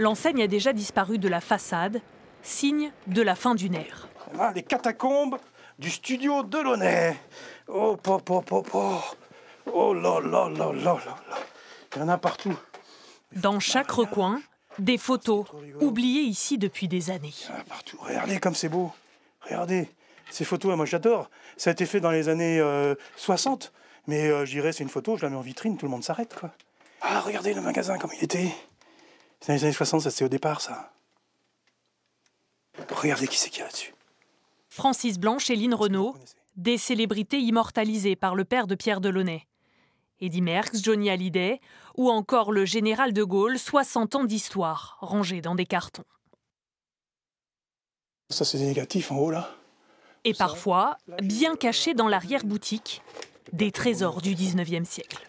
L'enseigne a déjà disparu de la façade, signe de la fin d'une ère. Là, les catacombes du studio Delaunay. Oh, oh là là là là là. Il y en a partout. Dans chaque recoin, des photos oubliées ici depuis des années. Il y en a partout. Regardez comme c'est beau. Regardez. Ces photos, moi j'adore. Ça a été fait dans les années 60. Mais je dirais, c'est une photo, je la mets en vitrine, tout le monde s'arrête, quoi. Ah, regardez le magasin comme il était. C'est dans les années 60, ça c'était au départ, ça. Regardez qui c'est qu'il y a là-dessus. Francis Blanche et Lynn Renaud, des célébrités immortalisées par le père de Pierre Delaunay. Eddy Merckx, Johnny Hallyday ou encore le général de Gaulle, 60 ans d'histoire, rangés dans des cartons. Ça c'est des négatifs en haut, là. Et parfois, bien cachés dans l'arrière-boutique, des trésors du 19e siècle.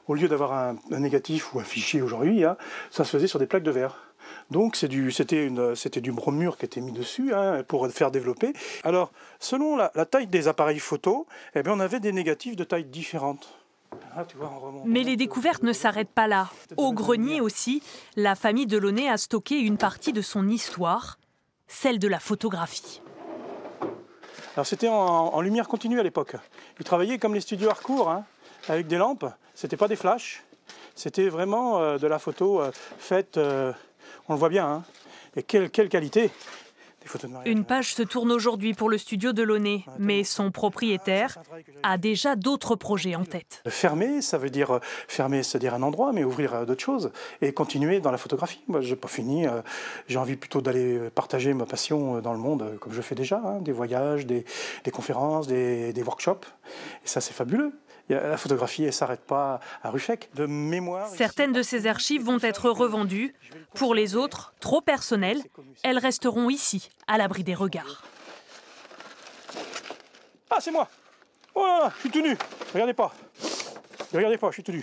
Au lieu d'avoir un négatif ou un fichier aujourd'hui, hein, ça se faisait sur des plaques de verre. Donc c'était du bromure qui était mis dessus pour faire développer. Alors, selon la taille des appareils photo, eh bien, on avait des négatifs de tailles différentes. Ah, tu vois, mais les découvertes ne s'arrêtent pas là. Au grenier aussi, la famille Delaunay a stocké une partie de son histoire, celle de la photographie. Alors c'était en lumière continue à l'époque. Ils travaillaient comme les studios Harcourt, hein, avec des lampes. C'était pas des flashs. C'était vraiment de la photo faite, on le voit bien. Hein. Et quelle qualité! Des photos de mariage. Une page se tourne aujourd'hui pour le studio Delaunay, mais son propriétaire a déjà d'autres projets en tête. Fermer, ça veut dire fermer, c'est-à-dire un endroit, mais ouvrir d'autres choses et continuer dans la photographie. Moi, j'ai pas fini. J'ai envie plutôt d'aller partager ma passion dans le monde, comme je fais déjà, hein, des voyages, des conférences, des workshops. Et ça, c'est fabuleux. La photographie, elle ne s'arrête pas à Ruffec. De mémoire. Certaines de ces archives vont être revendues. Pour les autres, trop personnelles, elles resteront ici, à l'abri des regards. Ah, c'est moi! Oh là là, je suis tout nu! Regardez pas, je suis tout nu.